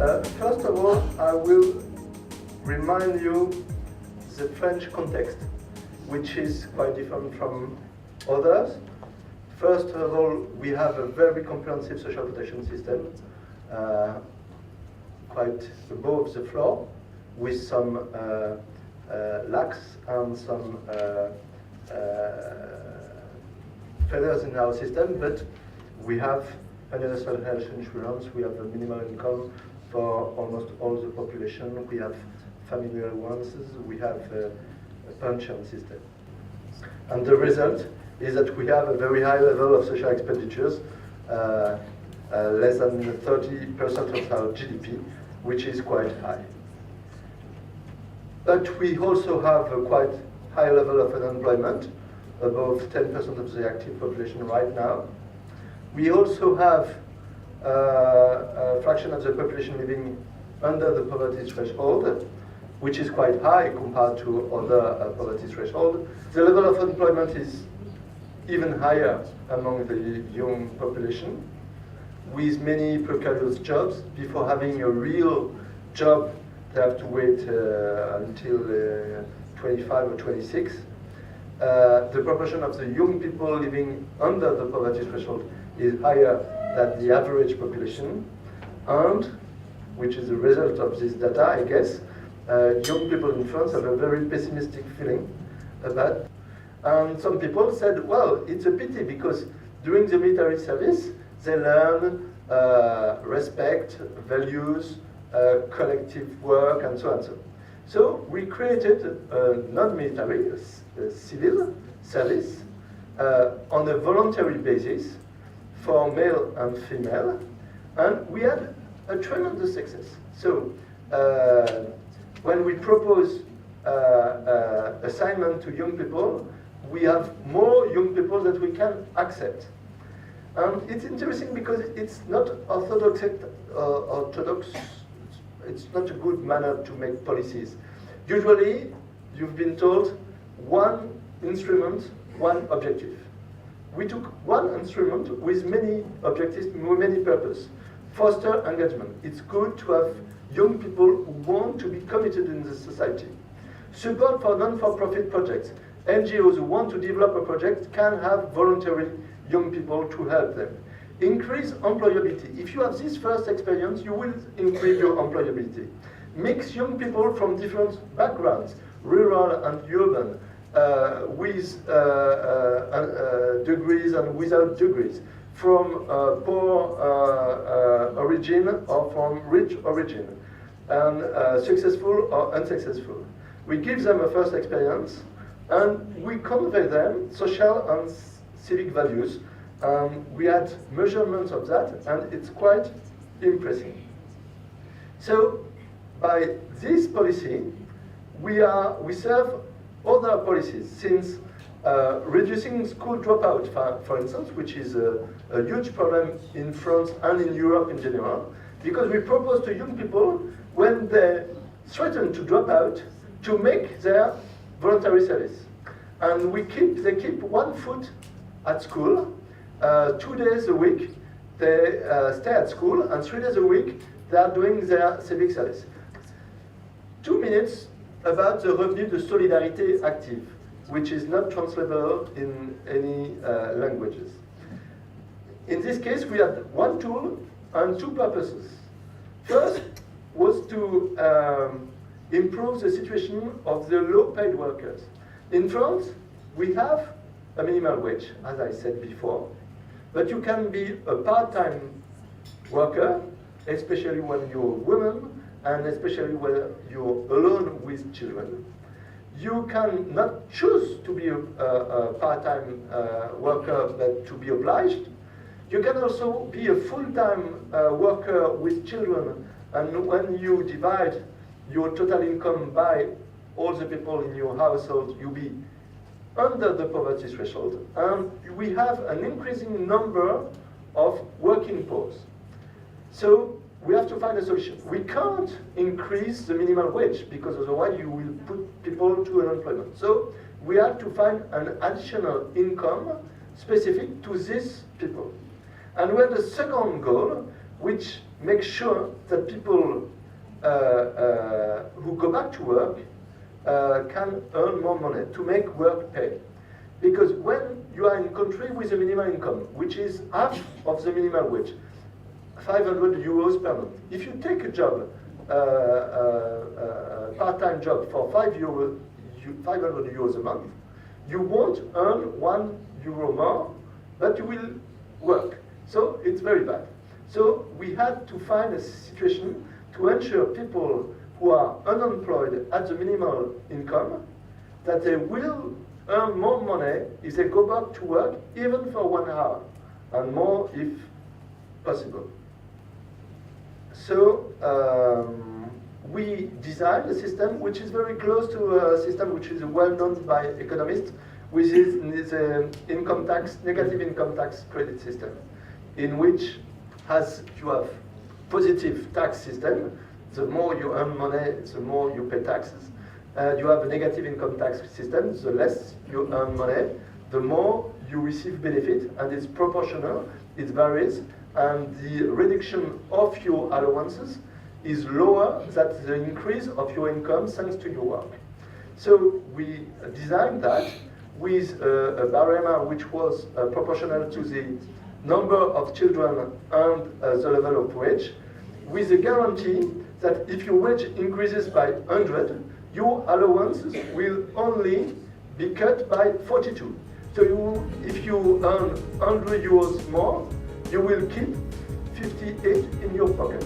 First of all, I will remind you the French context, which is quite different from others. First of all, we have a very comprehensive social protection system, quite above the floor, with some lacks and some failures in our system, but we have universal health insurance, we have a minimal income for almost all the population, we have family allowances, we have a pension system. And the result is that we have a very high level of social expenditures, less than 30% of our GDP, which is quite high. But we also have a quite high level of unemployment, above 10% of the active population right now. We also have a fraction of the population living under the poverty threshold, which is quite high compared to other poverty thresholds. The level of unemployment is even higher among the young population, with many precarious jobs. Before having a real job, they have to wait until 25 or 26. The proportion of the young people living under the poverty threshold is higher than the average population, and, which is a result of this data, I guess, young people in France have a very pessimistic feeling about it. And some people said, well, it's a pity because during the military service, they learn respect, values, collective work, and so on. So we created a non-military, civil service on a voluntary basis for male and female, and we had a tremendous success. So when we propose assignment to young people, we have more young people that we can accept. And it's interesting because it's not orthodox, it's not a good manner to make policies. Usually, you've been told one instrument, one objective. We took one instrument with many objectives, with many purposes. Foster engagement. It's good to have young people who want to be committed in the society. Support for non-for-profit projects. NGOs who want to develop a project can have voluntary young people to help them. Increase employability. If you have this first experience, you will increase your employability. Mix young people from different backgrounds, rural and urban, with degrees and without degrees, from poor origin or from rich origin, and successful or unsuccessful. We give them a first experience, and we convey them social and civic values. We had measurements of that, and it's quite impressive. So, by this policy, we serve other policies, since reducing school dropout, for instance, which is a huge problem in France and in Europe in general, because we propose to young people, when they threaten to drop out, to make their voluntary service. And they keep 1 foot at school, 2 days a week, they stay at school, and 3 days a week, they are doing their civic service. 2 minutes about the Revenu de Solidarité active, which is not translatable in any languages. In this case, we had one tool and two purposes. First was to improve the situation of the low-paid workers. In France, we have a minimum wage, as I said before, but you can be a part-time worker, especially when you're a woman, and especially when you're alone with children. You can not choose to be a part-time worker, but to be obliged. You can also be a full-time worker with children, and when you divide your total income by all the people in your household, you'll be under the poverty threshold. And we have an increasing number of working poor. So we have to find a solution. We can't increase the minimum wage, because otherwise you will put people to unemployment. So we have to find an additional income specific to these people. And we have the second goal, which make sure that people who go back to work can earn more money, to make work pay. Because when you are in a country with a minimum income, which is half of the minimum wage, 500 euros per month, if you take a job, part-time job for 500 euros a month, you won't earn 1 euro more, but you will work. So it's very bad. So we had to find a situation to ensure people who are unemployed at the minimal income that they will earn more money if they go back to work, even for 1 hour, and more if possible. So we designed a system which is very close to a system which is well known by economists, which is an income tax, negative income tax credit system, in which you have positive tax system. The more you earn money, the more you pay taxes. You have a negative income tax system. The less you earn money, the more you receive benefit, and it's proportional, it varies, and the reduction of your allowances is lower than the increase of your income thanks to your work. So we designed that with a barema which was proportional to the number of children and the level of wage, with a guarantee that if your wage increases by 100, your allowances will only be cut by 42. So if you earn 100 euros more, you will keep 58 in your pocket.